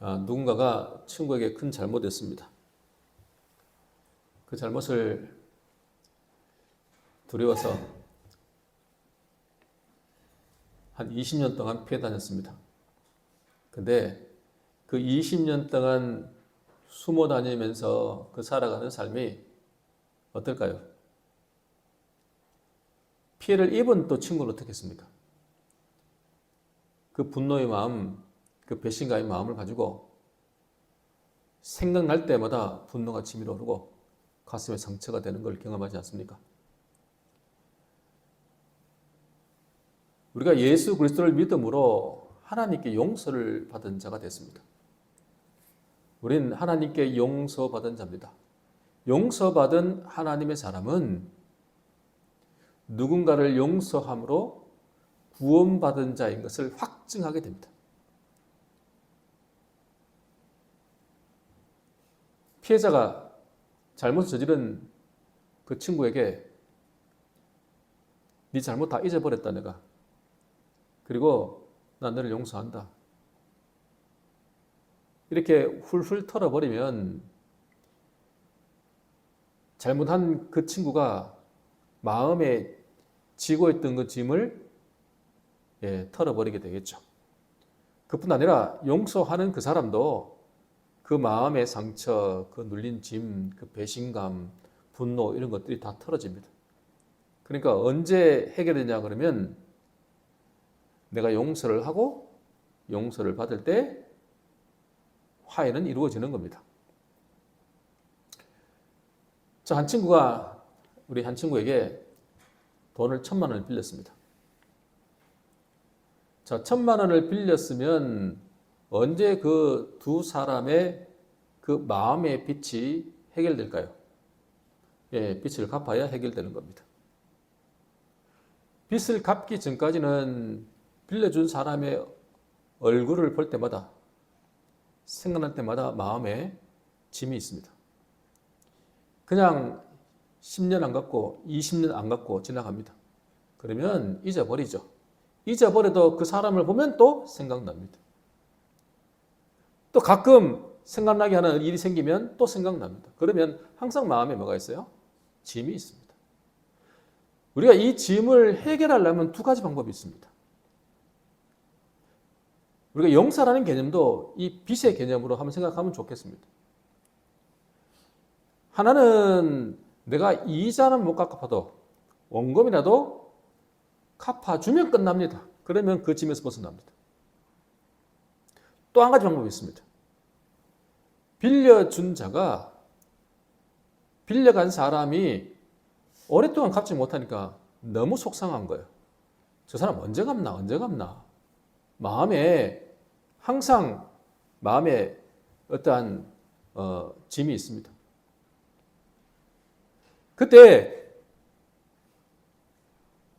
누군가가 친구에게 큰 잘못했습니다. 그 잘못을 두려워서 한 20년 동안 피해 다녔습니다. 근데 그 20년 동안 숨어 다니면서 그 살아가는 삶이 어떨까요? 피해를 입은 또 친구는 어떻겠습니까? 그 분노의 마음, 그 배신감의 마음을 가지고 생각날 때마다 분노가 치밀어 오르고 가슴에 상처가 되는 걸 경험하지 않습니까? 우리가 예수 그리스도를 믿음으로 하나님께 용서를 받은 자가 됐습니다. 우리는 하나님께 용서받은 자입니다. 용서받은 하나님의 사람은 누군가를 용서함으로 구원받은 자인 것을 확증하게 됩니다. 피해자가 잘못 저지른 그 친구에게 네 잘못 다 잊어버렸다 내가. 그리고 난 너를 용서한다. 이렇게 훌훌 털어버리면 잘못한 그 친구가 마음에 지고 있던 그 짐을 털어버리게 되겠죠. 그뿐 아니라 용서하는 그 사람도 그 마음의 상처, 그 눌린 짐, 그 배신감, 분노 이런 것들이 다 털어집니다. 그러니까 언제 해결되냐 그러면 내가 용서를 하고 용서를 받을 때 화해는 이루어지는 겁니다. 한 친구가 우리 한 친구에게 돈을 1,000만 원을 빌렸습니다. 1,000만 원을 빌렸으면 언제 그 두 사람의 그 마음의 빚이 해결될까요? 빚을 갚아야 해결되는 겁니다. 빚을 갚기 전까지는 빌려준 사람의 얼굴을 볼 때마다 생각날 때마다 마음에 짐이 있습니다. 그냥 10년 안 갚고 20년 안 갚고 지나갑니다. 그러면 잊어버리죠. 잊어버려도 그 사람을 보면 또 생각납니다. 또 가끔 생각나게 하는 일이 생기면 또 생각납니다. 그러면 항상 마음에 뭐가 있어요? 짐이 있습니다. 우리가 이 짐을 해결하려면 두 가지 방법이 있습니다. 우리가 용서라는 개념도 이 빚의 개념으로 한번 생각하면 좋겠습니다. 하나는 내가 이자는 못 갚아도 원금이라도 갚아주면 끝납니다. 그러면 그 짐에서 벗어납니다. 또 한 가지 방법이 있습니다. 빌려준 자가 빌려간 사람이 오랫동안 갚지 못하니까 너무 속상한 거예요. 저 사람 언제 갚나 언제 갚나. 항상 마음에 어떠한 짐이 있습니다. 그때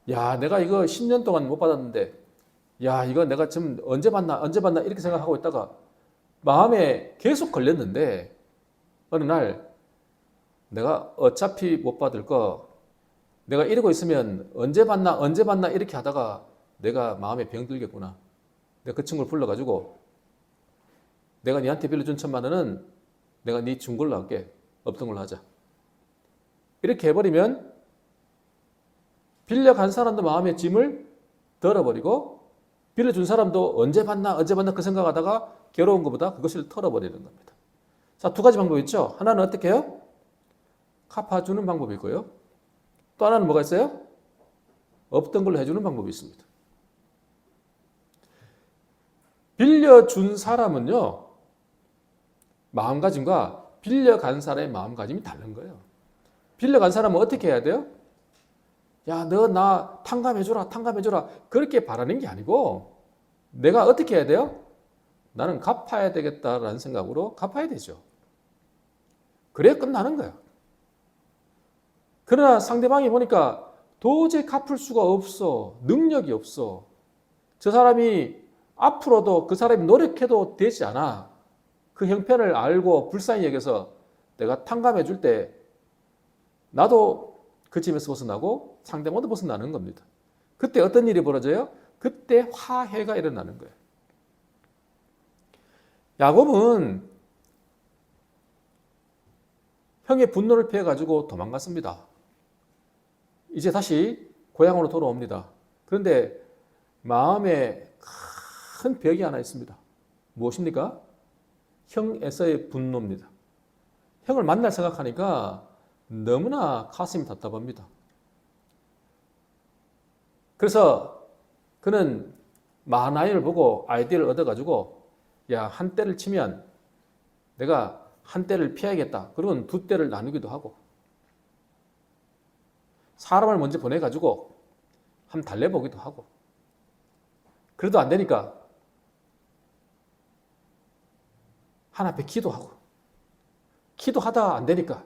내가 이거 10년 동안 못 받았는데 이거 내가 지금 언제 받나 이렇게 생각하고 있다가 마음에 계속 걸렸는데 어느 날 내가 어차피 못 받을 거 내가 이러고 있으면 언제 받나 이렇게 하다가 내가 마음에 병들겠구나. 내가 그 친구를 불러가지고 내가 니한테 빌려준 1,000만 원은 내가 니 준 걸로 할게. 없던 걸로 하자. 이렇게 해버리면 빌려간 사람도 마음의 짐을 덜어버리고 빌려준 사람도 언제 받나 그 생각하다가 괴로운 것보다 그것을 털어버리는 겁니다. 두 가지 방법이 있죠. 하나는 어떻게 해요? 갚아주는 방법이 있고요. 또 하나는 뭐가 있어요? 없던 걸로 해주는 방법이 있습니다. 빌려준 사람은요, 마음가짐과 빌려간 사람의 마음가짐이 다른 거예요. 빌려간 사람은 어떻게 해야 돼요? 너 나 탕감해줘라. 그렇게 바라는 게 아니고 내가 어떻게 해야 돼요? 나는 갚아야 되겠다라는 생각으로 갚아야 되죠. 그래야 끝나는 거야. 그러나 상대방이 보니까 도저히 갚을 수가 없어. 능력이 없어. 저 사람이 앞으로도 그 사람이 노력해도 되지 않아. 그 형편을 알고 불쌍히 여겨서 내가 탕감해 줄 때 나도 그 짐에서 벗어나고 상대방도 벗어나는 겁니다. 그때 어떤 일이 벌어져요? 그때 화해가 일어나는 거예요. 야곱은 형의 분노를 피해가지고 도망갔습니다. 이제 다시 고향으로 돌아옵니다. 그런데 마음에 큰 벽이 하나 있습니다. 무엇입니까? 형 에서의 분노입니다. 형을 만날 생각하니까 너무나 가슴이 답답합니다. 그래서 그는 마하나임을 보고 아이디어를 얻어가지고 야, 한 대를 치면 내가 한 대를 피해야겠다. 그러면 두 대를 나누기도 하고 사람을 먼저 보내가지고 한번 달래보기도 하고 그래도 안 되니까 하나 앞에 기도하고 기도하다 안 되니까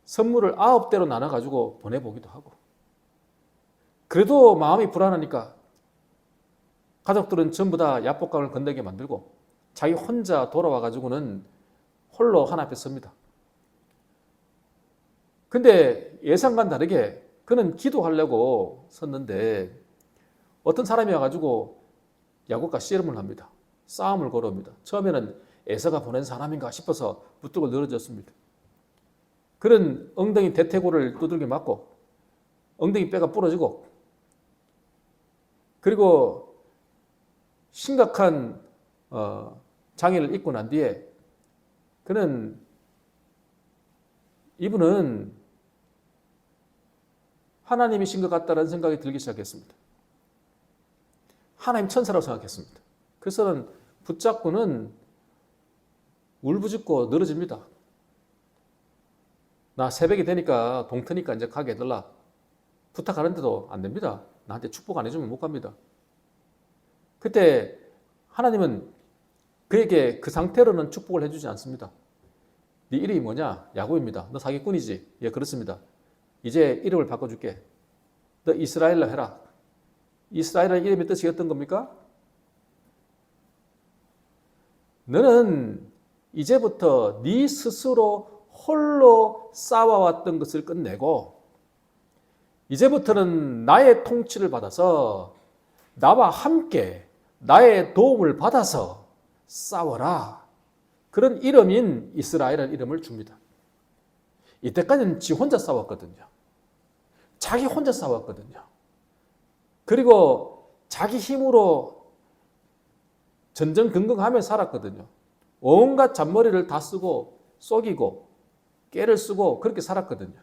선물을 9대로 나눠가지고 보내보기도 하고 그래도 마음이 불안하니까 가족들은 전부 다 야복강을 건너게 만들고 자기 혼자 돌아와가지고는 홀로 하나 앞에 섭니다. 근데 예상과는 다르게 그는 기도하려고 섰는데 어떤 사람이 와가지고 야곱과 씨름을 합니다. 싸움을 걸어옵니다. 처음에는 에서가 보낸 사람인가 싶어서 부뚜고 늘어졌습니다. 그는 엉덩이 대퇴골을 두들겨 맞고 엉덩이 뼈가 부러지고 그리고 심각한 장애를 입고 난 뒤에 이분은 하나님이신 것 같다는 생각이 들기 시작했습니다. 하나님 천사라고 생각했습니다. 그래서는 붙잡고는 울부짖고 늘어집니다. 나 새벽이 되니까 동트니까 이제 가게 해달라. 부탁하는데도 안 됩니다. 나한테 축복 안 해주면 못 갑니다. 그때 하나님은 그에게 그 상태로는 축복을 해주지 않습니다. 네 이름이 뭐냐? 야곱입니다. 너 사기꾼이지? 예, 그렇습니다. 이제 이름을 바꿔줄게. 너 이스라엘로 해라. 이스라엘의 이름의 뜻이 어떤 겁니까? 너는 이제부터 네 스스로 홀로 싸워왔던 것을 끝내고 이제부터는 나의 통치를 받아서 나와 함께 나의 도움을 받아서 싸워라. 그런 이름인 이스라엘이라는 이름을 줍니다. 이때까지는 지 혼자 싸웠거든요. 자기 혼자 싸웠거든요. 그리고 자기 힘으로 전전긍긍하며 살았거든요. 온갖 잔머리를 다 쓰고 속이고 깨를 쓰고 그렇게 살았거든요.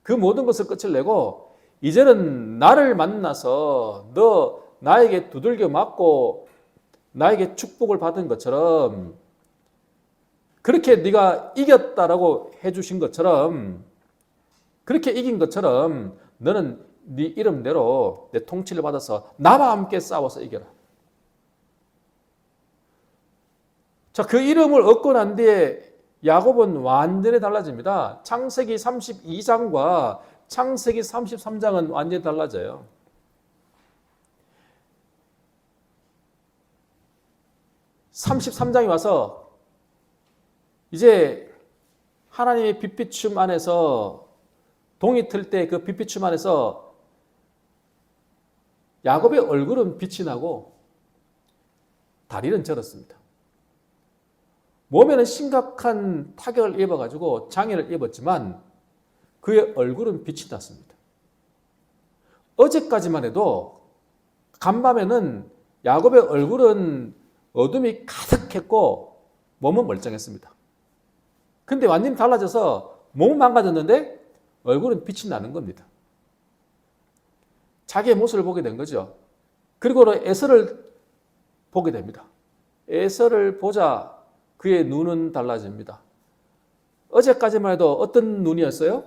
그 모든 것을 끝을 내고 이제는 나를 만나서 너 나에게 두들겨 맞고 나에게 축복을 받은 것처럼 그렇게 네가 이겼다라고 해주신 것처럼 그렇게 이긴 것처럼 너는 네 이름대로 내 통치를 받아서 나와 함께 싸워서 이겨라. 자, 그 이름을 얻고 난 뒤에 야곱은 완전히 달라집니다. 창세기 32장과 창세기 33장은 완전히 달라져요. (33장이) 와서 이제 하나님의 빛비춤 안에서 동이 틀 때 그 빛비춤 안에서 야곱의 얼굴은 빛이 나고 다리는 절었습니다. 몸에는 심각한 타격을 입어가지고 장애를 입었지만 그의 얼굴은 빛이 났습니다. 어제까지만 해도 간밤에는 야곱의 얼굴은 어둠이 가득했고 몸은 멀쩡했습니다. 근데 완전히 달라져서 몸은 망가졌는데 얼굴은 빛이 나는 겁니다. 자기의 모습을 보게 된 거죠. 그리고 에서를 보게 됩니다. 에서를 보자 그의 눈은 달라집니다. 어제까지만 해도 어떤 눈이었어요?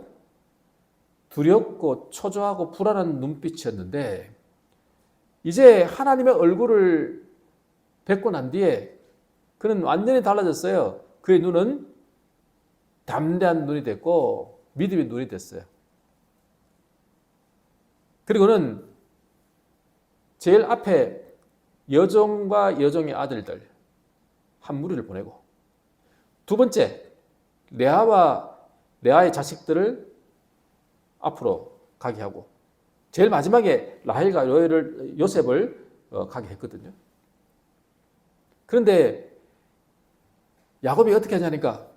두렵고 초조하고 불안한 눈빛이었는데 이제 하나님의 얼굴을 뵙고 난 뒤에 그는 완전히 달라졌어요. 그의 눈은 담대한 눈이 됐고 믿음의 눈이 됐어요. 그리고는 제일 앞에 여종과 여종의 아들들 한 무리를 보내고 두 번째 레아의 자식들을 앞으로 가게 하고 제일 마지막에 라헬과 요셉을 가게 했거든요. 그런데 야곱이 어떻게 하냐니까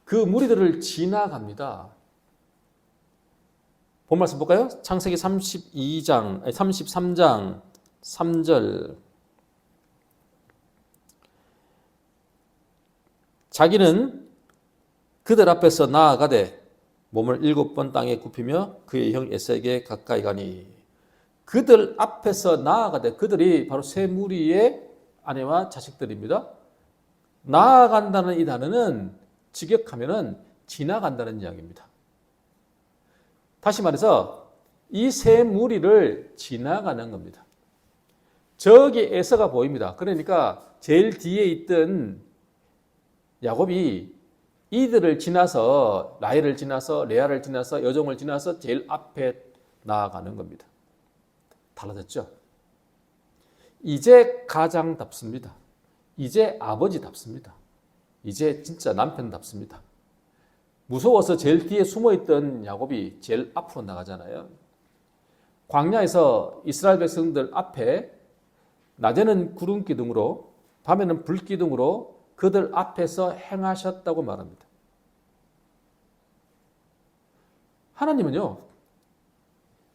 그 무리들을 지나갑니다. 본 말씀 볼까요? 창세기 33장 3절. 자기는 그들 앞에서 나아가되 몸을 7번 땅에 굽히며 그의 형 에서에게 가까이 가니. 그들 앞에서 나아가되, 그들이 바로 세 무리의 아내와 자식들입니다. 나아간다는 이 단어는 직역하면은 지나간다는 이야기입니다. 다시 말해서 이 세 무리를 지나가는 겁니다. 저기 에서가 보입니다. 그러니까 제일 뒤에 있던 야곱이 이들을 지나서, 라헬을 지나서, 레아를 지나서, 여종을 지나서 제일 앞에 나아가는 겁니다. 달라졌죠? 이제 가장답습니다. 이제 아버지답습니다. 이제 진짜 남편답습니다. 무서워서 제일 뒤에 숨어있던 야곱이 제일 앞으로 나가잖아요. 광야에서 이스라엘 백성들 앞에 낮에는 구름 기둥으로, 밤에는 불 기둥으로 그들 앞에서 행하셨다고 말합니다. 하나님은요,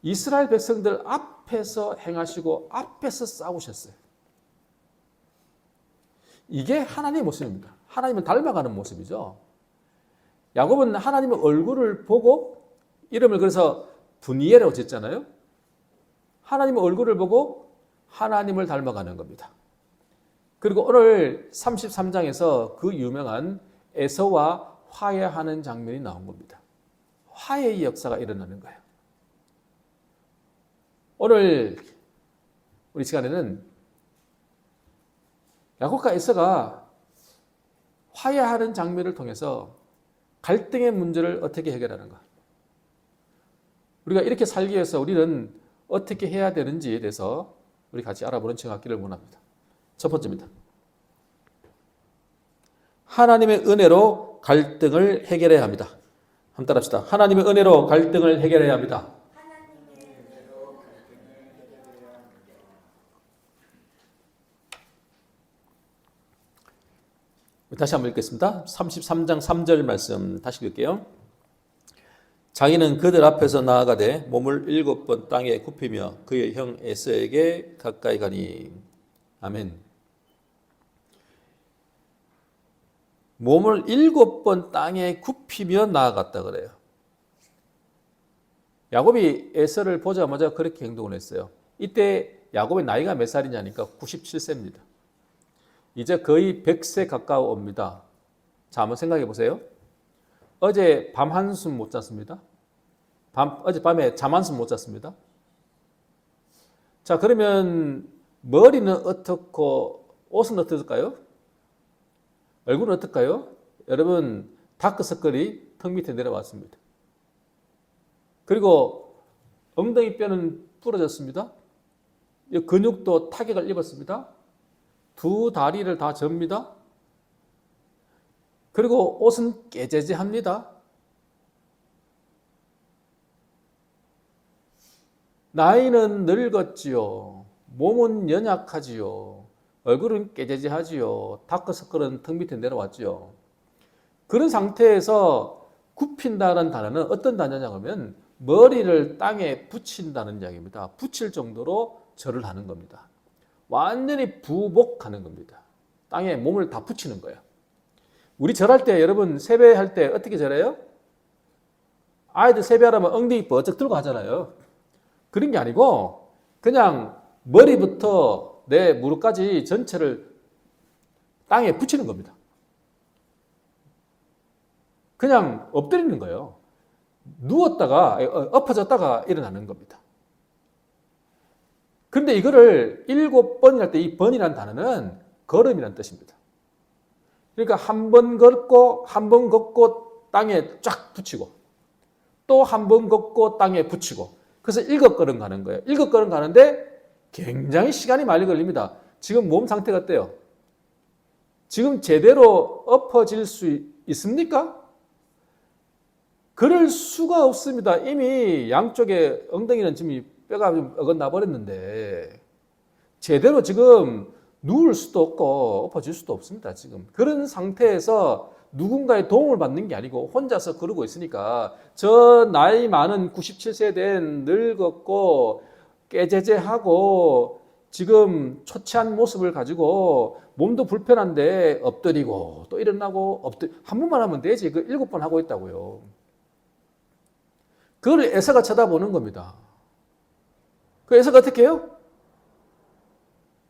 이스라엘 백성들 앞에서 행하시고 앞에서 싸우셨어요. 이게 하나님의 모습입니다. 하나님을 닮아가는 모습이죠. 야곱은 하나님의 얼굴을 보고 이름을 그래서 분이엘이라고 짓잖아요. 하나님의 얼굴을 보고 하나님을 닮아가는 겁니다. 그리고 오늘 33장에서 그 유명한 에서와 화해하는 장면이 나온 겁니다. 화해의 역사가 일어나는 거예요. 오늘 우리 시간에는 야곱과 에서가 화해하는 장면을 통해서 갈등의 문제를 어떻게 해결하는가, 우리가 이렇게 살기 위해서 우리는 어떻게 해야 되는지에 대해서 우리 같이 알아보는 시간 갖기를 원합니다. 첫 번째입니다. 하나님의 은혜로 갈등을 해결해야 합니다. 한번 따라합시다. 하나님의 은혜로 갈등을 해결해야 합니다. 다시 한번 읽겠습니다. 33장 3절 말씀 다시 읽을게요. 자기는 그들 앞에서 나아가되 몸을 7번 땅에 굽히며 그의 형 에서에게 가까이 가니. 아멘. 몸을 7번 땅에 굽히며 나아갔다 그래요. 야곱이 에서를 보자마자 그렇게 행동을 했어요. 이때 야곱의 나이가 몇 살이냐니까 97세입니다. 이제 거의 100세 가까워 옵니다. 자, 한번 생각해 보세요. 어제 밤 한숨 못 잤습니다. 어젯밤에 잠 한숨 못 잤습니다. 자, 그러면 머리는 어떻고 옷은 어떨까요? 얼굴은 어떨까요? 여러분, 다크서클이 턱 밑에 내려왔습니다. 그리고 엉덩이 뼈는 부러졌습니다. 근육도 타격을 입었습니다. 두 다리를 다 접니다. 그리고 옷은 깨재재합니다. 나이는 늙었지요. 몸은 연약하지요. 얼굴은 깨재재하지요. 다크서클은 턱 밑에 내려왔지요. 그런 상태에서 굽힌다는 단어는 어떤 단어냐면 머리를 땅에 붙인다는 이야기입니다. 붙일 정도로 절을 하는 겁니다. 완전히 부복하는 겁니다. 땅에 몸을 다 붙이는 거예요. 우리 절할 때, 여러분 세배할 때 어떻게 절해요? 아이들 세배하려면 엉덩이 버쩍 들고 하잖아요. 그런 게 아니고 그냥 머리부터 내 무릎까지 전체를 땅에 붙이는 겁니다. 그냥 엎드리는 거예요. 누웠다가 엎어졌다가 일어나는 겁니다. 그런데 이거를 7번이나 할 때 이 번이라는 단어는 걸음이라는 뜻입니다. 그러니까 한 번 걷고 땅에 쫙 붙이고 또 한 번 걷고 땅에 붙이고, 그래서 7걸음 가는 거예요. 7걸음 가는데 굉장히 시간이 많이 걸립니다. 지금 몸 상태가 어때요? 지금 제대로 엎어질 수 있습니까? 그럴 수가 없습니다. 이미 양쪽에 엉덩이는 지금 뼈가 좀 어긋나 버렸는데 제대로 지금 누울 수도 없고 엎어질 수도 없습니다. 지금 그런 상태에서 누군가의 도움을 받는 게 아니고 혼자서 그러고 있으니까 저 나이 많은 97세 된 늙었고 깨제제하고 지금 초췌한 모습을 가지고 몸도 불편한데 엎드리고 또 일어나고 한 번만 하면 되지. 그 7번 하고 있다고요. 그걸 에서가 쳐다보는 겁니다. 그 에서가 어떻게 해요?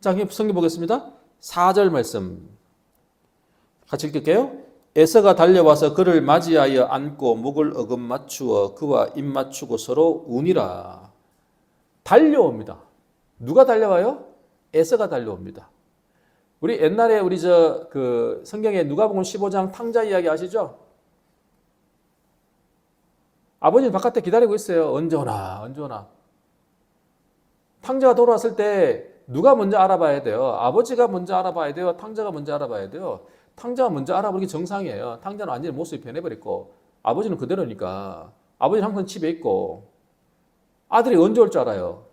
자, 성경 보겠습니다. 4절 말씀 같이 읽을게요. 에서가 달려와서 그를 맞이하여 안고 목을 어금 맞추어 그와 입 맞추고 서로 우니라. 달려옵니다. 누가 달려와요? 에서가 달려옵니다. 우리 옛날에 우리 그 성경에 누가복음 15장 탕자 이야기 아시죠? 아버지는 바깥에 기다리고 있어요. 언제 오나, 언제 오나. 탕자가 돌아왔을 때 누가 먼저 알아봐야 돼요? 아버지가 먼저 알아봐야 돼요? 탕자가 먼저 알아봐야 돼요? 탕자가 먼저 알아보는 게 정상이에요. 탕자는 완전히 모습이 변해버렸고 아버지는 그대로니까 아버지는 항상 집에 있고 아들이 언제 올 줄 알아요?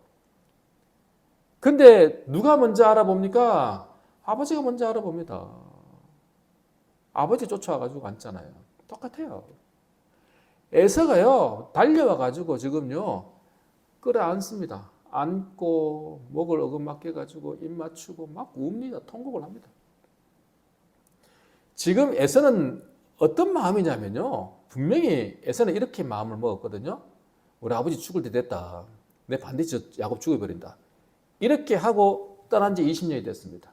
근데 누가 먼저 알아봅니까? 아버지가 먼저 알아봅니다. 아버지 쫓아와가지고 앉잖아요. 똑같아요. 에서가요 달려와가지고 지금요 끌어안습니다. 안고 목을 어긋맞게 가지고 입 맞추고 막 웁니다. 통곡을 합니다. 지금 에서는 어떤 마음이냐면요. 분명히 에서는 이렇게 마음을 먹었거든요. 우리 아버지 죽을 때 됐다. 내 반드시 야곱 죽여버린다. 이렇게 하고 떠난 지 20년이 됐습니다.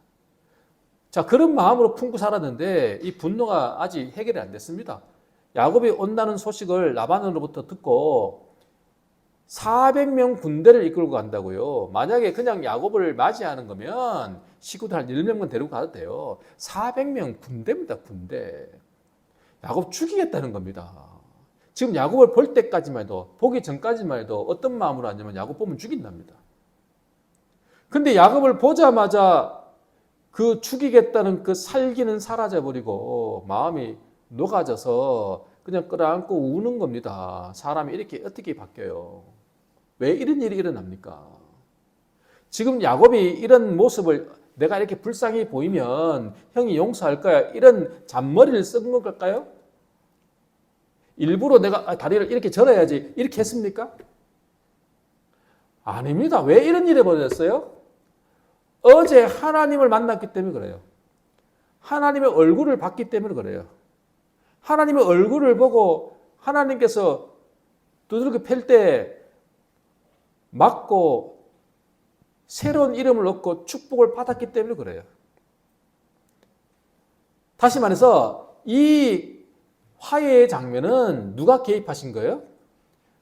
자, 그런 마음으로 품고 살았는데 이 분노가 아직 해결이 안 됐습니다. 야곱이 온다는 소식을 라반으로부터 듣고 400명 군대를 이끌고 간다고요. 만약에 그냥 야곱을 맞이하는 거면 식구들 한 1명만 데리고 가도 돼요. 400명 군대입니다, 군대. 야곱 죽이겠다는 겁니다. 지금 야곱을 볼 때까지만 해도, 보기 전까지만 해도 어떤 마음으로 하냐면 야곱 보면 죽인답니다. 근데 야곱을 보자마자 그 죽이겠다는 그 살기는 사라져버리고 마음이 녹아져서 그냥 끌어안고 우는 겁니다. 사람이 이렇게 어떻게 바뀌어요? 왜 이런 일이 일어납니까? 지금 야곱이 이런 모습을 내가 이렇게 불쌍히 보이면 형이 용서할까요? 이런 잔머리를 쓴 걸까요? 일부러 내가 다리를 이렇게 절어야지 이렇게 했습니까? 아닙니다. 왜 이런 일이 벌어졌어요? 어제 하나님을 만났기 때문에 그래요. 하나님의 얼굴을 봤기 때문에 그래요. 하나님의 얼굴을 보고 하나님께서 두들겨 팰 때 맞고 새로운 이름을 얻고 축복을 받았기 때문에 그래요. 다시 말해서 이 화해의 장면은 누가 개입하신 거예요?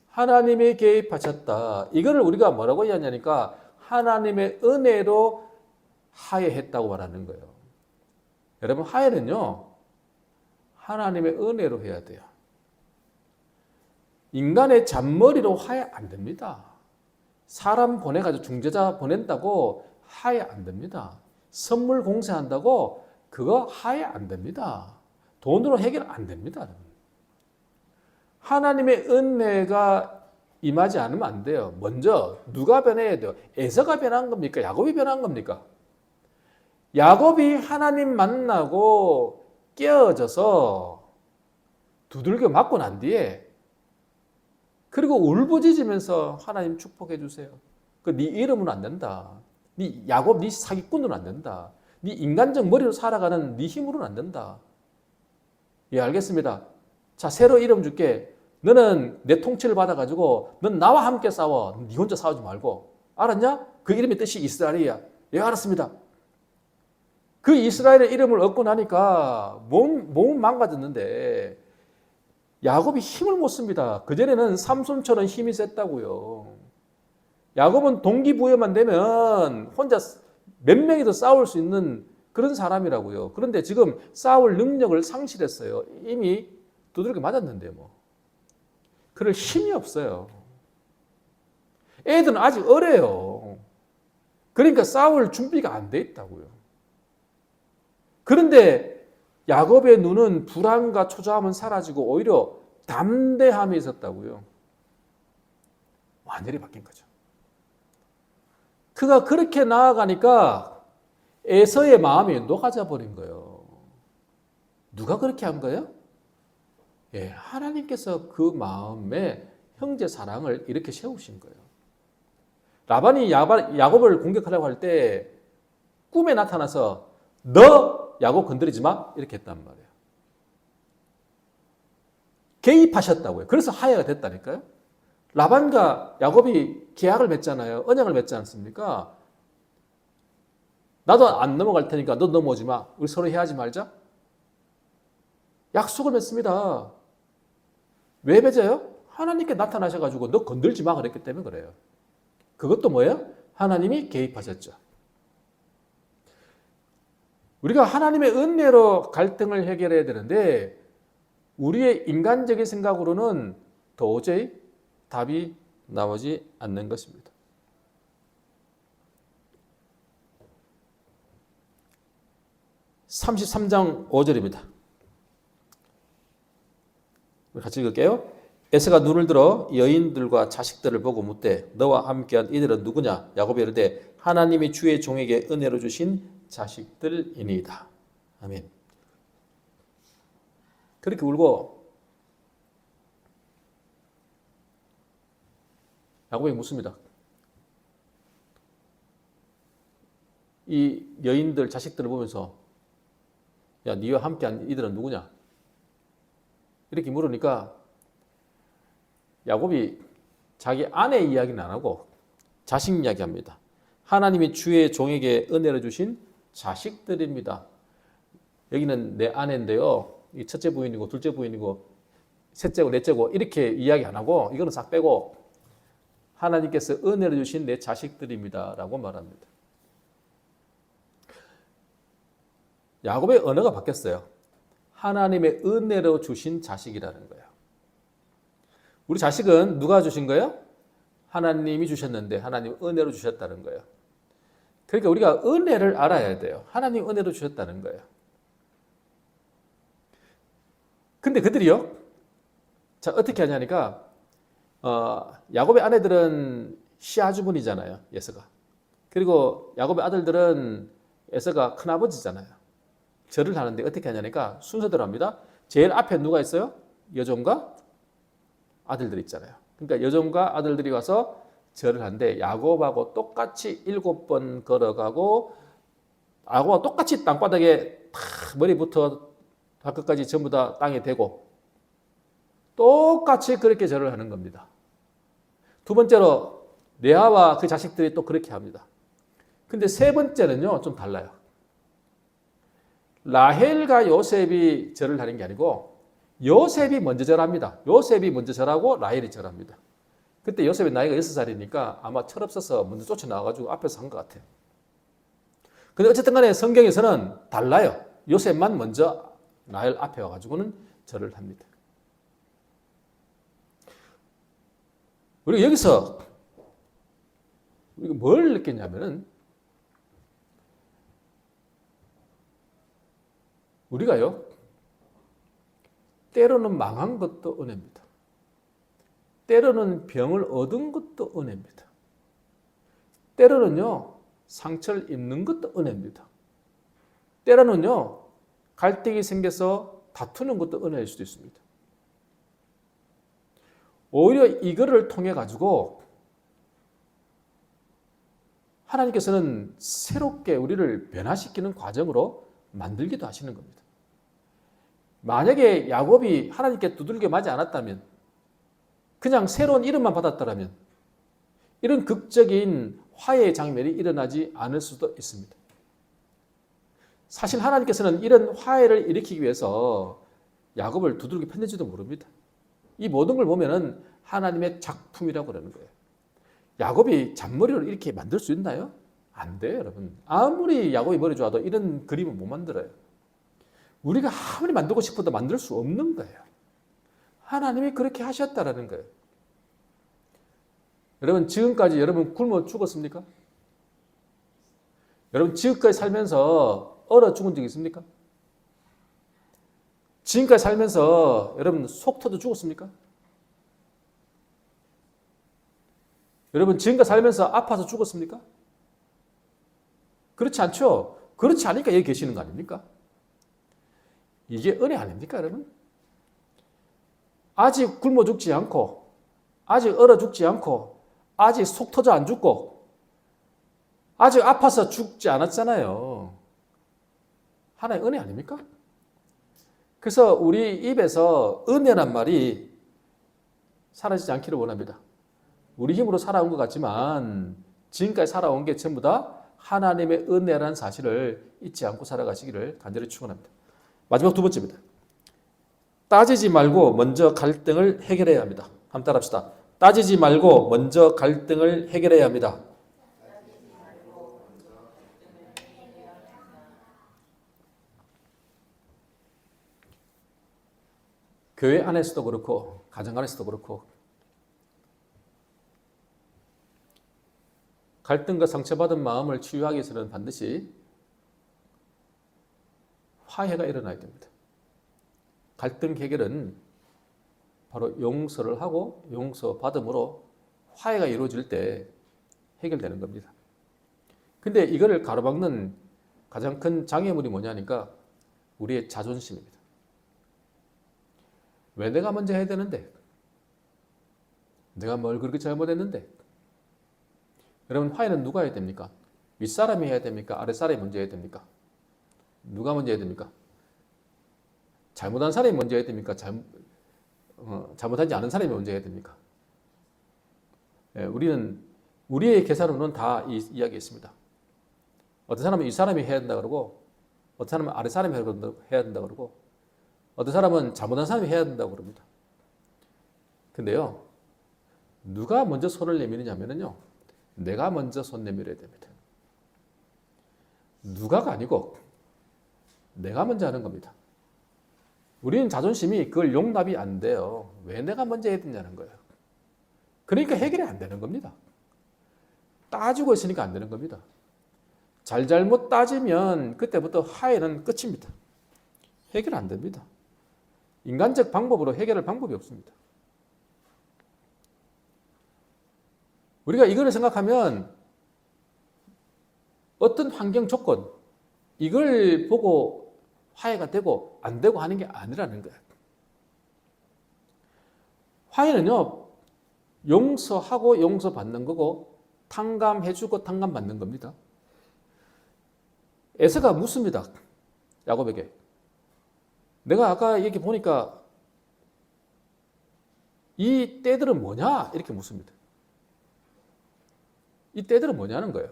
하나님이 개입하셨다. 이거를 우리가 뭐라고 이야기하냐니까 하나님의 은혜로 화해했다고 말하는 거예요. 여러분, 화해는요 하나님의 은혜로 해야 돼요. 인간의 잔머리로 화해 안 됩니다. 사람 보내가지고 중재자 보낸다고 화해 안 됩니다. 선물 공세한다고 그거 화해 안 됩니다. 돈으로 해결 안 됩니다. 하나님의 은혜가 임하지 않으면 안 돼요. 먼저 누가 변해야 돼요? 에서가 변한 겁니까? 야곱이 변한 겁니까? 야곱이 하나님 만나고 깨어져서 두들겨 맞고 난 뒤에 그리고 울부짖으면서 하나님 축복해 주세요. 네 이름으로 안 된다. 네 야곱 네 사기꾼으로 안 된다. 네 인간적 머리로 살아가는 네 힘으로는 안 된다. 예, 알겠습니다. 자, 새로 이름 줄게. 너는 내 통치를 받아가지고 넌 나와 함께 싸워. 네 혼자 싸우지 말고. 알았냐? 그 이름의 뜻이 이스라엘이야. 예, 알았습니다. 그 이스라엘의 이름을 얻고 나니까 몸은 망가졌는데 야곱이 힘을 못 씁니다. 그전에는 삼손처럼 힘이 셌다고요. 야곱은 동기부여만 되면 혼자 몇 명이도 싸울 수 있는 그런 사람이라고요. 그런데 지금 싸울 능력을 상실했어요. 이미 두들겨 맞았는데 뭐. 그럴 힘이 없어요. 애들은 아직 어려요. 그러니까 싸울 준비가 안 돼 있다고요. 그런데 야곱의 눈은 불안과 초조함은 사라지고 오히려 담대함이 있었다고요. 완전히 바뀐 거죠. 그가 그렇게 나아가니까 에서의 마음이 녹아져 버린 거예요. 누가 그렇게 한 거예요? 예, 하나님께서 그 마음에 형제 사랑을 이렇게 세우신 거예요. 라반이 야곱을 공격하려고 할 때 꿈에 나타나서 너 야곱 건드리지 마 이렇게 했단 말이에요. 개입하셨다고요. 그래서 화해가 됐다니까요. 라반과 야곱이 계약을 맺잖아요. 언약을 맺지 않습니까? 나도 안 넘어갈 테니까 너 넘어오지 마. 우리 서로 해하지 말자. 약속을 맺습니다. 왜 맺어요? 하나님께 나타나셔가지고 너 건들지 마 그랬기 때문에 그래요. 그것도 뭐예요? 하나님이 개입하셨죠. 우리가 하나님의 은혜로 갈등을 해결해야 되는데 우리의 인간적인 생각으로는 도저히 답이 나오지 않는 것입니다. (33장 5절입니다) 같이 읽을게요. 에서가 눈을 들어 여인들과 자식들을 보고 묻되 너와 함께한 이들은 누구냐? 야곱이 이르되 하나님이 주의 종에게 은혜로 주신 자식들이니이다. 아멘. 그렇게 울고 야곱이 묻습니다. 이 여인들 자식들을 보면서 야, 니와 함께한 이들은 누구냐? 이렇게 물으니까 야곱이 자기 아내 이야기는 안 하고 자식 이야기합니다. 하나님이 주의 종에게 은혜를 주신 자식들입니다. 여기는 내 아내인데요. 이 첫째 부인이고 둘째 부인이고 셋째고 넷째고 이렇게 이야기 안 하고 이거는 싹 빼고 하나님께서 은혜를 주신 내 자식들입니다. 라고 말합니다. 야곱의 언어가 바뀌었어요. 하나님의 은혜로 주신 자식이라는 거예요. 우리 자식은 누가 주신 거예요? 하나님이 주셨는데 하나님 은혜로 주셨다는 거예요. 그러니까 우리가 은혜를 알아야 돼요. 하나님 은혜로 주셨다는 거예요. 근데 그들이요. 자, 어떻게 하냐니까 야곱의 아내들은 시아주분이잖아요. 에서가. 그리고 야곱의 아들들은 에서가 큰아버지잖아요. 절을 하는데 어떻게 하냐니까 순서대로 합니다. 제일 앞에 누가 있어요? 여종과 아들들이 있잖아요. 그러니까 여종과 아들들이 와서 절을 하는데 야곱하고 똑같이 7번 걸어가고 야곱하고 똑같이 땅바닥에 머리부터 발끝까지 전부 다 땅에 대고 똑같이 그렇게 절을 하는 겁니다. 두 번째로 레아와 그 자식들이 또 그렇게 합니다. 근데 세 번째는요 좀 달라요. 라헬과 요셉이 절을 하는 게 아니고 요셉이 먼저 절합니다. 요셉이 먼저 절하고 라헬이 절합니다. 그때 요셉의 나이가 6살이니까 아마 철없어서 먼저 쫓아나와가지고 앞에서 한 것 같아요. 근데 어쨌든 간에 성경에서는 달라요. 요셉만 먼저 라헬 앞에 와가지고는 절을 합니다. 우리가 여기서 우리가 뭘 느꼈냐면은 우리가요, 때로는 망한 것도 은혜입니다. 때로는 병을 얻은 것도 은혜입니다. 때로는요, 상처를 입는 것도 은혜입니다. 때로는요, 갈등이 생겨서 다투는 것도 은혜일 수도 있습니다. 오히려 이거를 통해 가지고 하나님께서는 새롭게 우리를 변화시키는 과정으로 만들기도 하시는 겁니다. 만약에 야곱이 하나님께 두들겨 맞지 않았다면, 그냥 새로운 이름만 받았더라면 이런 극적인 화해의 장면이 일어나지 않을 수도 있습니다. 사실 하나님께서는 이런 화해를 일으키기 위해서 야곱을 두들겨 팼는지도 모릅니다. 이 모든 걸 보면은 하나님의 작품이라고 그러는 거예요. 야곱이 잔머리를 이렇게 만들 수 있나요? 안 돼요, 여러분. 아무리 야곱이 머리 좋아도 이런 그림은 못 만들어요. 우리가 아무리 만들고 싶어도 만들 수 없는 거예요. 하나님이 그렇게 하셨다라는 거예요. 여러분, 지금까지 여러분 굶어 죽었습니까? 여러분, 지금까지 살면서 얼어 죽은 적 있습니까? 지금까지 살면서 여러분 속 터져 죽었습니까? 여러분, 지금까지 살면서 아파서 죽었습니까? 그렇지 않죠? 그렇지 않으니까 여기 계시는 거 아닙니까? 이게 은혜 아닙니까, 여러분? 아직 굶어 죽지 않고, 아직 얼어 죽지 않고, 아직 속 터져 안 죽고, 아직 아파서 죽지 않았잖아요. 하나의 은혜 아닙니까? 그래서 우리 입에서 은혜란 말이 사라지지 않기를 원합니다. 우리 힘으로 살아온 것 같지만 지금까지 살아온 게 전부 다 하나님의 은혜라는 사실을 잊지 않고 살아가시기를 간절히 축원합니다. 마지막 두 번째입니다. 따지지 말고 먼저 갈등을 해결해야 합니다. 한번 따라합시다. 따지지 말고 먼저 갈등을 해결해야 합니다. 교회 안에서도 그렇고 가정 안에서도 그렇고 갈등과 상처받은 마음을 치유하기 위해서는 반드시 화해가 일어나야 됩니다. 갈등 해결은 바로 용서를 하고 용서받음으로 화해가 이루어질 때 해결되는 겁니다. 근데 이거를 가로막는 가장 큰 장애물이 뭐냐니까 우리의 자존심입니다. 왜 내가 먼저 해야 되는데? 내가 뭘 그렇게 잘못했는데? 여러분, 화해는 누가 해야 됩니까? 윗사람이 해야 됩니까? 아랫사람이 먼저 해야 됩니까? 누가 먼저 해야 됩니까? 잘못한 사람이 먼저 해야 됩니까? 잘못하지 않은 사람이 먼저 해야 됩니까? 우리는 우리의 계산으로는 다 이야기했습니다. 어떤 사람은 윗사람이 해야 된다 그러고 어떤 사람은 아랫사람이 해야 된다 그러고 어떤 사람은 잘못한 사람이 해야 된다고 그럽니다. 근데요, 누가 먼저 손을 내미느냐면요, 내가 먼저 손 내밀어야 됩니다. 누가가 아니고 내가 먼저 하는 겁니다. 우리는 자존심이 그걸 용납이 안 돼요. 왜 내가 먼저 해야 되냐는 거예요. 그러니까 해결이 안 되는 겁니다. 따지고 있으니까 안 되는 겁니다. 잘못 따지면 그때부터 화해는 끝입니다. 해결 안 됩니다. 인간적 방법으로 해결할 방법이 없습니다. 우리가 이걸 생각하면 어떤 환경 조건 이걸 보고 화해가 되고 안 되고 하는 게 아니라는 거예요. 화해는요, 용서하고 용서받는 거고 탕감해주고 탕감받는 겁니다. 에서가 묻습니다. 야곱에게. 내가 아까 얘기 보니까 이 때들은 뭐냐? 이렇게 묻습니다. 이 때들은 뭐냐는 거예요.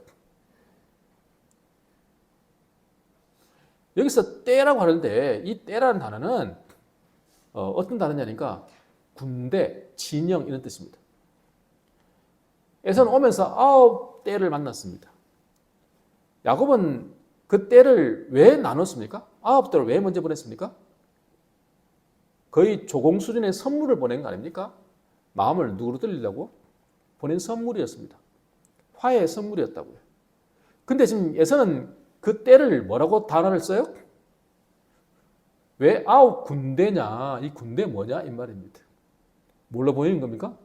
여기서 때라고 하는데 이 때라는 단어는 어떤 단어냐니까 군대, 진영 이런 뜻입니다. 에서는 오면서 9때를 만났습니다. 야곱은 그 때를 왜 나눴습니까? 9때를 왜 먼저 보냈습니까? 거의 조공 수준의 선물을 보낸 거 아닙니까? 마음을 누구로 들리려고 보낸 선물이었습니다. 화해의 선물이었다고요. 근데 지금 에서는 그 때를 뭐라고 단어를 써요? 왜 9군대냐? 이 군대 뭐냐? 이 말입니다. 뭘로 보이는 겁니까?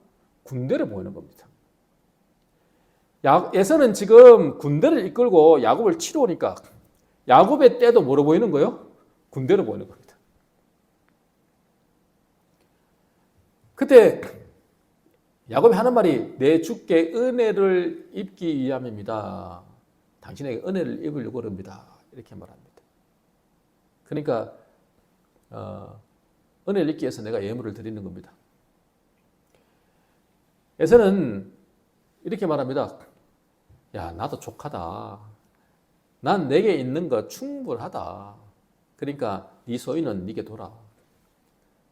군대를 보이는 겁니다. 에서는 지금 군대를 이끌고 야곱을 치러 오니까 야곱의 때도 뭐로 보이는 거예요? 군대로 보이는 겁니다. 그때 야곱이 하는 말이 내 주께 은혜를 입기 위함입니다. 당신에게 은혜를 입으려고 합니다. 이렇게 말합니다. 그러니까 은혜를 입기 위해서 내가 예물을 드리는 겁니다. 에서는 이렇게 말합니다. 야, 나도 족하다. 난 내게 있는 거 충분하다. 그러니까 네 소유는 네게 둬라.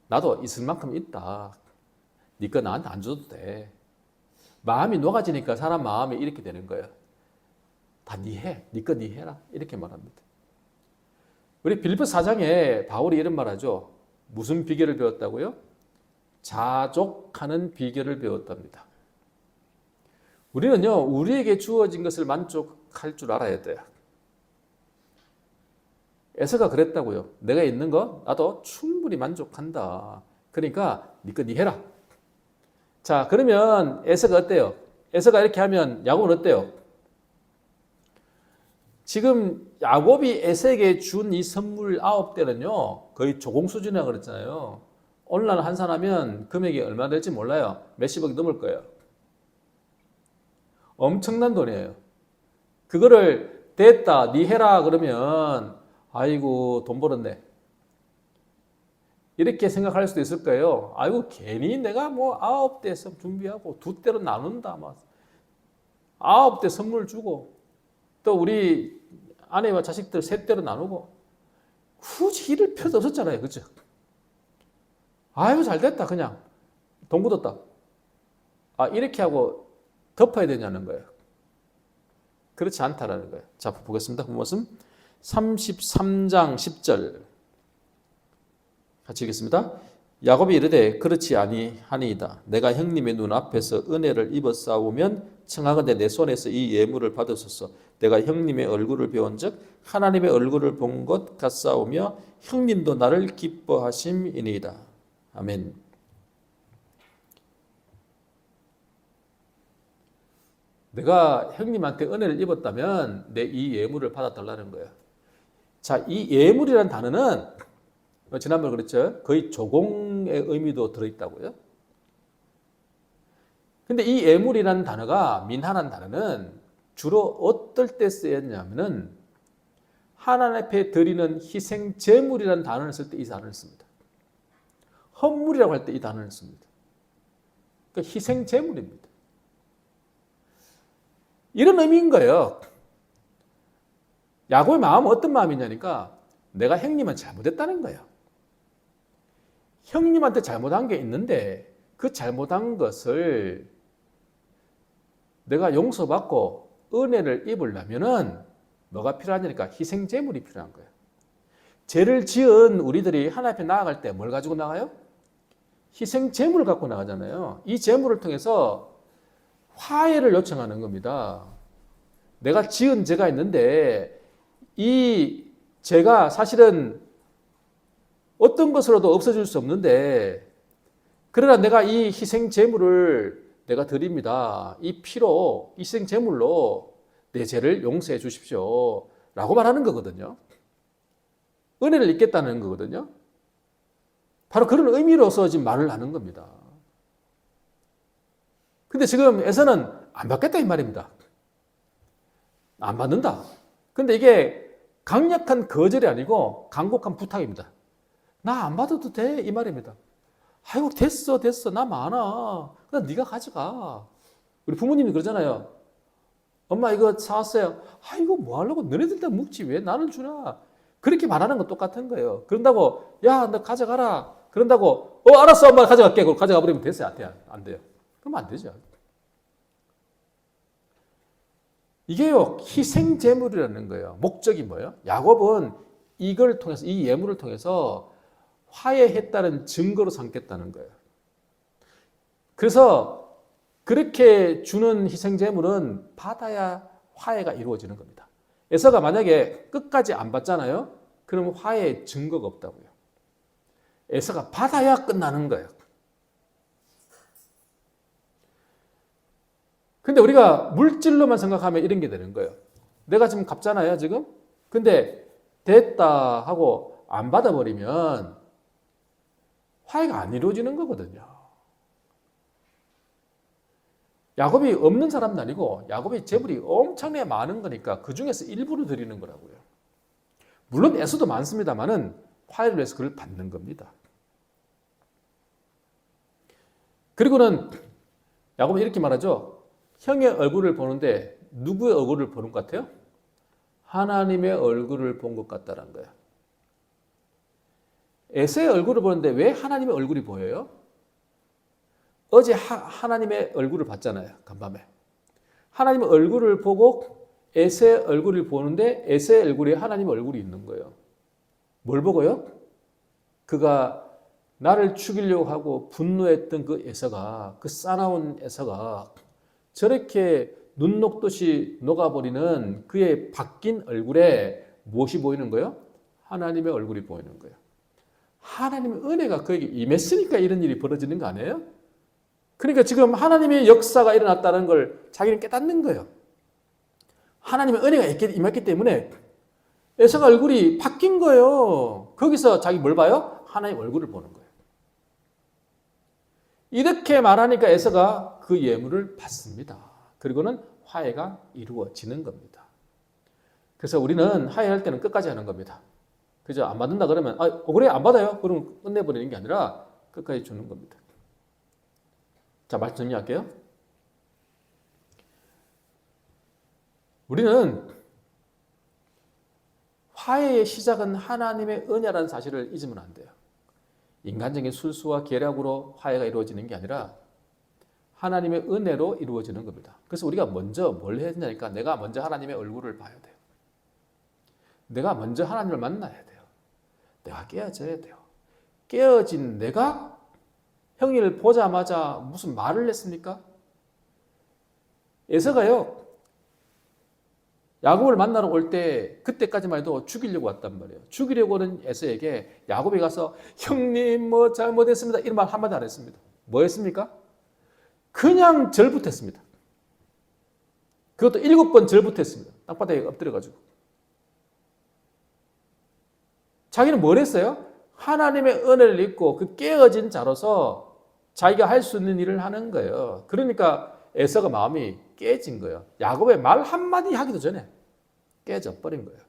나도 있을 만큼 있다. 네 거 나한테 안 줘도 돼. 마음이 녹아지니까 사람 마음이 이렇게 되는 거예요. 다 네 해. 네 거 네 해라. 이렇게 말합니다. 우리 빌립보 4장에 바울이 이런 말하죠. 무슨 비결을 배웠다고요? 자족하는 비결을 배웠답니다. 우리는요, 우리에게 주어진 것을 만족할 줄 알아야 돼요. 에서가 그랬다고요. 내가 있는 거 나도 충분히 만족한다. 그러니까 네 거 네 해라. 자, 그러면 에서가 어때요? 에서가 이렇게 하면 야곱은 어때요? 지금 야곱이 에색에 준 이 선물 9대는요, 거의 조공 수준이라고 그랬잖아요. 오늘날 환산하면 금액이 얼마 될지 몰라요. 몇십억이 넘을 거예요. 엄청난 돈이에요. 그거를 됐다, 니 해라 그러면 아이고 돈 벌었네. 이렇게 생각할 수도 있을 거예요. 아이고 괜히 내가 뭐 9대 준비하고 2대로 나눈다. 막 9대 선물 주고 또 우리 아내와 자식들 3대로 나누고 굳이 이럴 필요도 없었잖아요. 그죠? 아이고 잘 됐다 그냥 돈 굳었다. 아 이렇게 하고 덮어야 되냐는 거예요. 그렇지 않다라는 거예요. 자 보겠습니다. 그 말씀 33장 10절 같이 읽겠습니다. 야곱이 이르되 그렇지 아니하니이다. 내가 형님의 눈앞에서 은혜를 입었사오면 청하건대 내 손에서 이 예물을 받으소서. 내가 형님의 얼굴을 배운즉 하나님의 얼굴을 본 것 같사오며 형님도 나를 기뻐하심이니이다. 아멘. 내가 형님한테 은혜를 입었다면 내 이 예물을 받아달라는 거예요. 자, 이 예물이라는 단어는 지난번에 그랬죠. 거의 조공의 의미도 들어있다고요. 근데 이 예물이라는 단어가 민하라는 단어는 주로 어떨 때 쓰였냐면은 하나님 앞에 드리는 희생 제물이라는 단어를 쓸 때 이 단어를 씁니다. 헌물이라고 할 때 이 단어를 씁니다. 그러니까 희생 제물입니다. 이런 의미인 거예요. 야곱의 마음은 어떤 마음이냐니까 내가 형님은 잘못했다는 거예요. 형님한테 잘못한 게 있는데 그 잘못한 것을 내가 용서받고 은혜를 입으려면은 뭐가 필요하냐니까 희생 제물이 필요한 거예요. 죄를 지은 우리들이 하나님 앞에 나아갈 때 뭘 가지고 나가요? 희생 제물을 갖고 나가잖아요. 이 제물을 통해서 화해를 요청하는 겁니다. 내가 지은 죄가 있는데 이 죄가 사실은 어떤 것으로도 없어질 수 없는데 그러나 내가 이 희생 제물을 내가 드립니다. 이 피로 희생 제물로 내 죄를 용서해 주십시오. 라고 말하는 거거든요. 은혜를 입겠다는 거거든요. 바로 그런 의미로서 지금 말을 하는 겁니다. 근데 지금 에서는 안 받겠다 이 말입니다. 안 받는다. 근데 이게 강력한 거절이 아니고 간곡한 부탁입니다. 나 안 받아도 돼 이 말입니다. 아이고 됐어 나 많아. 그냥 네가 가져가. 우리 부모님이 그러잖아요. 엄마 이거 사왔어요. 아이고 뭐 하려고 너네들 다 먹지 왜 나는 주나. 그렇게 말하는 건 똑같은 거예요. 그런다고 야 너 가져가라. 그런다고 알았어 엄마 가져갈게. 그걸 가져가 버리면 됐어요. 안 돼요. 그러면 안 되죠. 이게요 희생 제물이라는 거예요. 목적이 뭐예요? 야곱은 이걸 통해서 이 예물을 통해서 화해했다는 증거로 삼겠다는 거예요. 그래서 그렇게 주는 희생 제물은 받아야 화해가 이루어지는 겁니다. 에서가 만약에 끝까지 안 받잖아요. 그러면 화해의 증거가 없다고요. 에서가 받아야 끝나는 거예요. 근데 우리가 물질로만 생각하면 이런 게 되는 거예요. 내가 지금 갚잖아요, 지금. 근데 됐다 하고 안 받아버리면 화해가 안 이루어지는 거거든요. 야곱이 없는 사람도 아니고 야곱의 재물이 엄청나게 많은 거니까 그 중에서 일부를 드리는 거라고요. 물론 에서도 많습니다만은 화해를 위해서 그걸 받는 겁니다. 그리고는 야곱은 이렇게 말하죠. 형의 얼굴을 보는데 누구의 얼굴을 보는 것 같아요? 하나님의 얼굴을 본 것 같다는 거예요. 에서의 얼굴을 보는데 왜 하나님의 얼굴이 보여요? 어제 하나님의 얼굴을 봤잖아요. 간밤에. 하나님의 얼굴을 보고 에서의 얼굴을 보는데 에서의 얼굴에 하나님의 얼굴이 있는 거예요. 뭘 보고요? 그가 나를 죽이려고 하고 분노했던 그 에서가, 그 싸나운 에서가 저렇게 눈 녹듯이 녹아버리는 그의 바뀐 얼굴에 무엇이 보이는 거예요? 하나님의 얼굴이 보이는 거예요. 하나님의 은혜가 그에게 임했으니까 이런 일이 벌어지는 거 아니에요? 그러니까 지금 하나님의 역사가 일어났다는 걸 자기는 깨닫는 거예요. 하나님의 은혜가 임했기 때문에 에서가 얼굴이 바뀐 거예요. 거기서 자기 뭘 봐요? 하나님 얼굴을 보는 거예요. 이렇게 말하니까 에서가 그 예물을 받습니다. 그리고는 화해가 이루어지는 겁니다. 그래서 우리는 화해할 때는 끝까지 하는 겁니다. 그죠? 안 받는다 그러면 그래 안 받아요. 그럼 끝내버리는 게 아니라 끝까지 주는 겁니다. 자, 말씀 정리할게요. 우리는 화해의 시작은 하나님의 은혜라는 사실을 잊으면 안 돼요. 인간적인 술수와 계략으로 화해가 이루어지는 게 아니라 하나님의 은혜로 이루어지는 겁니다. 그래서 우리가 먼저 뭘 해야 되냐니까 내가 먼저 하나님의 얼굴을 봐야 돼요. 내가 먼저 하나님을 만나야 돼요. 내가 깨어져야 돼요. 깨어진 내가 형님을 보자마자 무슨 말을 했습니까? 에서가요. 야곱을 만나러 올 때 그때까지만 해도 죽이려고 왔단 말이에요. 죽이려고 하는 에서에게 야곱이 가서 형님 뭐 잘못했습니다. 이런 말 한마디 안 했습니다. 뭐 했습니까? 그냥 절붙했습니다. 그것도 7번 절붙했습니다. 땅바닥에 엎드려가지고. 자기는 뭘 했어요? 하나님의 은혜를 입고 그 깨어진 자로서 자기가 할 수 있는 일을 하는 거예요. 그러니까 에서가 마음이 깨진 거예요. 야곱의 말 한마디 하기도 전에 깨져 버린 거예요.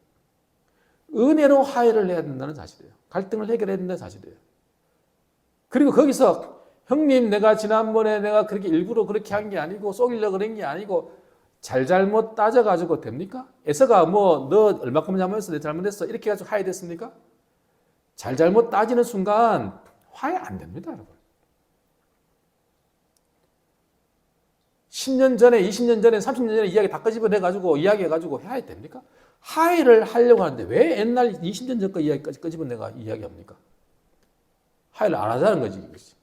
은혜로 화해를 해야 된다는 사실이에요. 갈등을 해결해야 된다는 사실이에요. 그리고 거기서 형님 내가 지난번에 내가 그렇게 일부러 그렇게 한 게 아니고 속이려고 그런 게 아니고 잘못 따져가지고 됩니까? 에서가 뭐 너 얼마큼 잘못했어? 내 잘못했어? 이렇게 해가지고 화해됐습니까? 잘못 따지는 순간 화해 안 됩니다, 여러분. 10년 전에, 20년 전에, 30년 전에 이야기 다 끄집어내가지고 이야기해가지고 화해 됩니까? 화해를 하려고 하는데 왜 옛날 20년 전 거 이야기까지 끄집어내가 이야기합니까? 화해를 안 하자는 거지.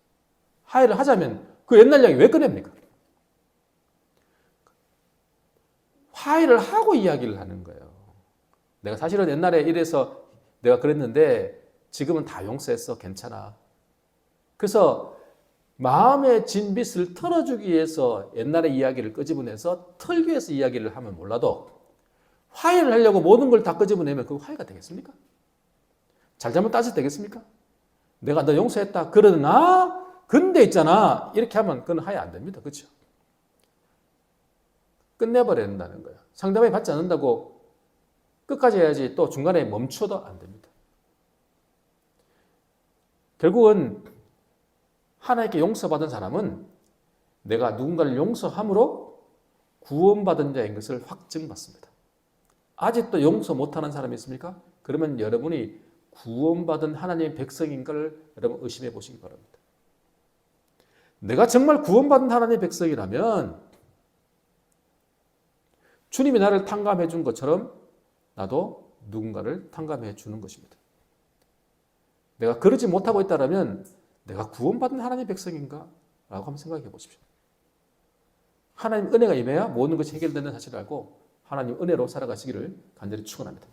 화해를 하자면 그 옛날 이야기 왜 꺼냅니까? 화해를 하고 이야기를 하는 거예요. 내가 사실은 옛날에 이래서 내가 그랬는데 지금은 다 용서했어. 괜찮아. 그래서 마음의 진빚을 털어주기 위해서 옛날의 이야기를 끄집어내서 털기 위해서 이야기를 하면 몰라도 화해를 하려고 모든 걸 다 끄집어내면 그 화해가 되겠습니까? 잘못 따져도 되겠습니까? 내가 너 용서했다. 그러나 근데 있잖아. 이렇게 하면 그건 화해 안 됩니다. 그렇죠? 끝내버려야 된다는 거예요. 상대방이 받지 않는다고 끝까지 해야지 또 중간에 멈춰도 안 됩니다. 결국은 하나님께 용서받은 사람은 내가 누군가를 용서함으로 구원받은 자인 것을 확증받습니다. 아직도 용서 못하는 사람이 있습니까? 그러면 여러분이 구원받은 하나님의 백성인 걸 여러분 의심해 보시기 바랍니다. 내가 정말 구원받은 하나님의 백성이라면 주님이 나를 탕감해 준 것처럼 나도 누군가를 탕감해 주는 것입니다. 내가 그러지 못하고 있다면 내가 구원받은 하나님의 백성인가? 라고 한번 생각해 보십시오. 하나님 은혜가 임해야 모든 것이 해결되는 사실을 알고 하나님 은혜로 살아가시기를 간절히 축원합니다.